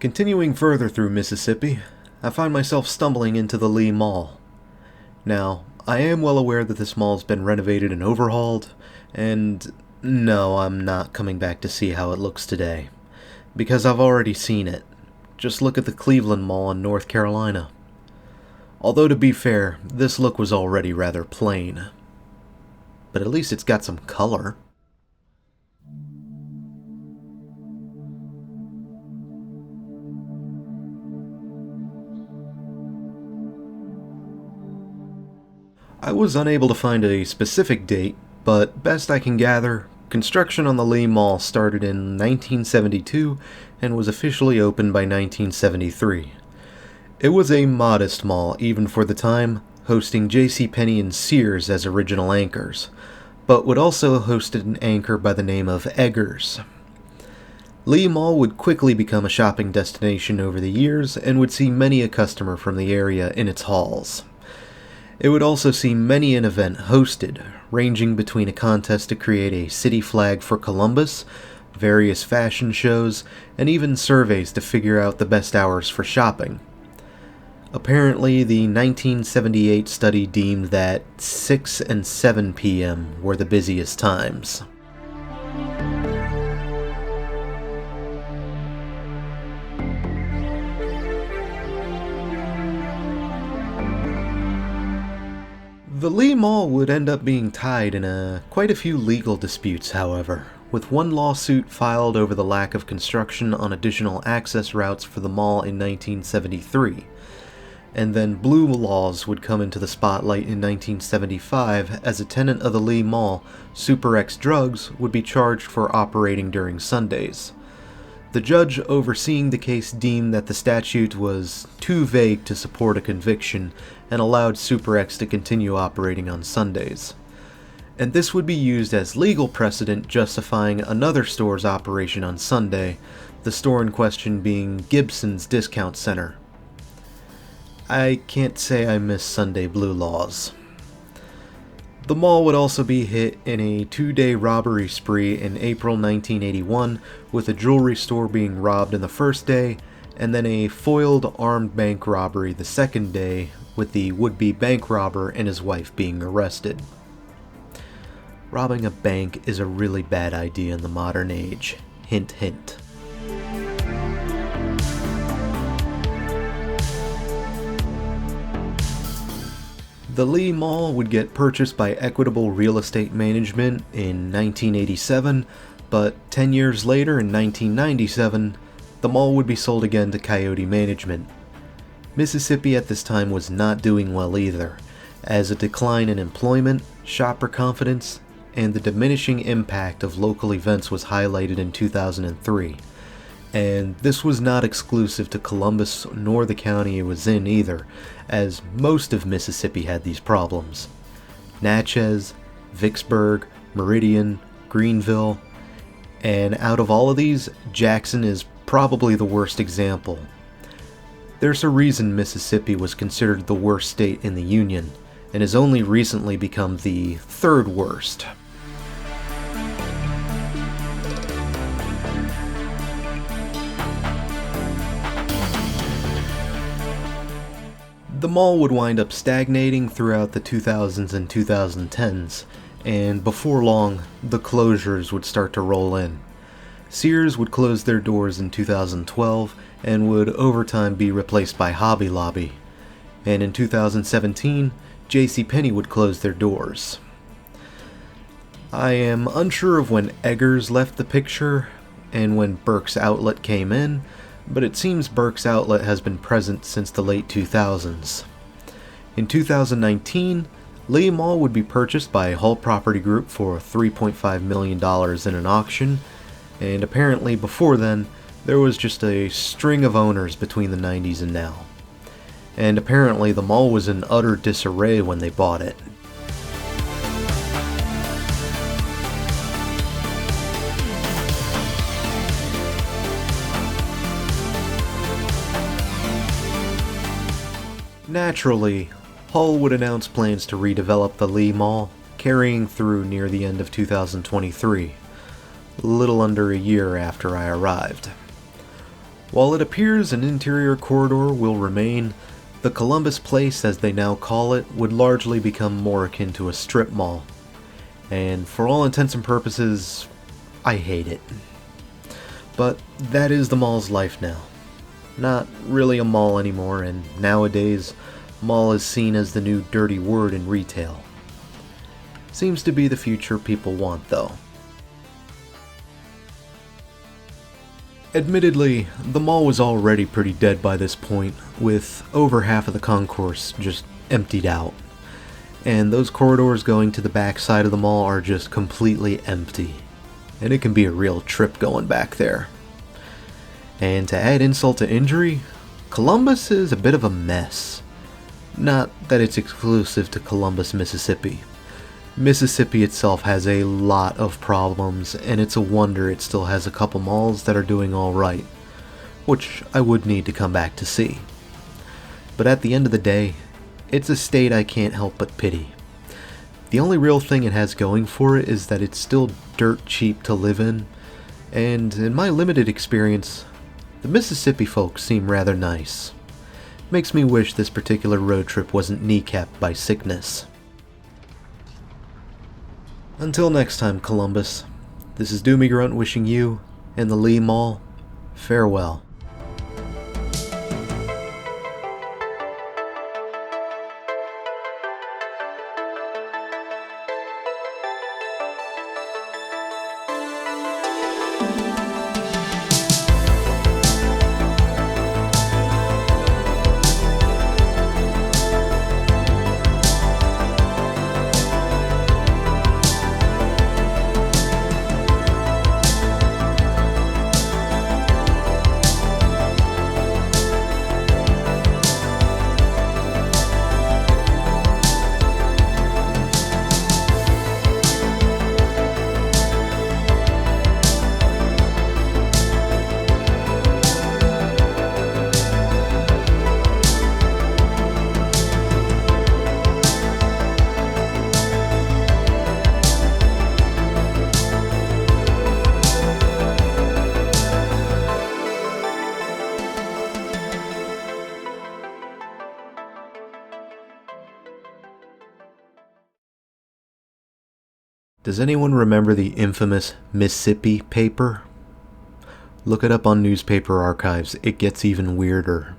Continuing further through Mississippi, I find myself stumbling into the Leigh Mall. Now, I am well aware that this mall's been renovated and overhauled, and no, I'm not coming back to see how it looks today, because I've already seen it. Just look at the Cleveland Mall in North Carolina. Although to be fair, this look was already rather plain. But at least it's got some color. I was unable to find a specific date, but best I can gather, construction on the Leigh Mall started in 1972 and was officially opened by 1973. It was a modest mall even for the time, hosting JCPenney and Sears as original anchors, but would also host an anchor by the name of Eggers. Leigh Mall would quickly become a shopping destination over the years and would see many a customer from the area in its halls. It would also see many an event hosted, ranging between a contest to create a city flag for Columbus, various fashion shows, and even surveys to figure out the best hours for shopping. Apparently, the 1978 study deemed that 6 and 7 p.m. were the busiest times. The Leigh Mall would end up being tied in quite a few legal disputes, however, with one lawsuit filed over the lack of construction on additional access routes for the mall in 1973, and then blue laws would come into the spotlight in 1975 as a tenant of the Leigh Mall, Super X Drugs, would be charged for operating during Sundays. The judge overseeing the case deemed that the statute was too vague to support a conviction and allowed Super X to continue operating on Sundays. And this would be used as legal precedent justifying another store's operation on Sunday, the store in question being Gibson's Discount Center. I can't say I miss Sunday blue laws. The mall would also be hit in a 2-day robbery spree in April 1981, with a jewelry store being robbed in the first day, and then a foiled armed bank robbery the second day, with the would-be bank robber and his wife being arrested. Robbing a bank is a really bad idea in the modern age. Hint, hint. The Leigh Mall would get purchased by Equitable Real Estate Management in 1987, but 10 years later, in 1997, the mall would be sold again to Coyote Management. Mississippi at this time was not doing well either, as a decline in employment, shopper confidence, and the diminishing impact of local events was highlighted in 2003. And this was not exclusive to Columbus nor the county it was in either, as most of Mississippi had these problems. Natchez, Vicksburg, Meridian, Greenville, and out of all of these, Jackson is probably the worst example. There's a reason Mississippi was considered the worst state in the Union, and has only recently become the third worst. The mall would wind up stagnating throughout the 2000s and 2010s, and before long, the closures would start to roll in. Sears would close their doors in 2012 and would over time be replaced by Hobby Lobby, and in 2017, JCPenney would close their doors. I am unsure of when Eggers left the picture and when Burke's Outlet came in, but it seems Burke's Outlet has been present since the late 2000s. In 2019, Leigh Mall would be purchased by Hull Property Group for $3.5 million in an auction, and apparently before then, there was just a string of owners between the 90s and now. And apparently the mall was in utter disarray when they bought it. Naturally, Hull would announce plans to redevelop the Leigh Mall, carrying through near the end of 2023, a little under a year after I arrived. While it appears an interior corridor will remain, the Columbus Place, as they now call it, would largely become more akin to a strip mall. And for all intents and purposes, I hate it. But that is the mall's life now. Not really a mall anymore, and nowadays, mall is seen as the new dirty word in retail. Seems to be the future people want, though. Admittedly, the mall was already pretty dead by this point, with over half of the concourse just emptied out. And those corridors going to the back side of the mall are just completely empty. And it can be a real trip going back there. And to add insult to injury, Columbus is a bit of a mess. Not that it's exclusive to Columbus, Mississippi. Mississippi itself has a lot of problems, and it's a wonder it still has a couple malls that are doing alright, which I would need to come back to see. But at the end of the day, it's a state I can't help but pity. The only real thing it has going for it is that it's still dirt cheap to live in, and in my limited experience, the Mississippi folks seem rather nice. Makes me wish this particular road trip wasn't kneecapped by sickness. Until next time, Columbus, this is Doomie Grunt wishing you and the Leigh Mall farewell. Does anyone remember the infamous Mississippi paper? Look it up on newspaper archives, it gets even weirder.